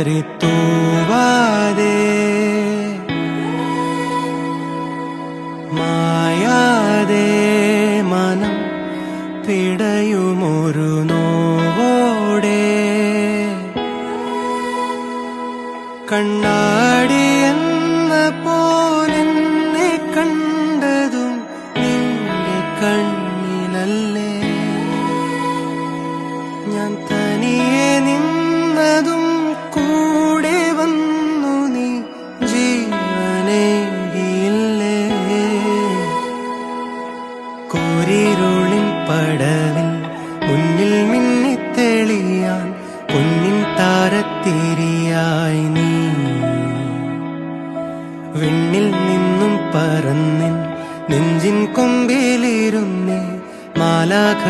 വിതറിത്തൂവാതെ മായാതെ മനം പിടയുമൊരു നോവോടെ കണ്ണാടി എന്ന പോലെന്നെ കണ്ടതും നിന്റെ കണ്ണിലല്ലേ ഞാൻ തനിയെ നിന്നതും കൂടെ വന്നു നീ ജീവനേകിയില്ലേ കോരിരുളിൻ പടവിൽ മുന്നിൽ മിന്നിത്തെളിയാൻ പൊന്നിൻ താരത്തിരിയായി നീ വിണ്ണിൽ നിന്നും പറന്നിൻ നെഞ്ചിൻ കൊമ്പിലിരുന്നേ മാലാഖ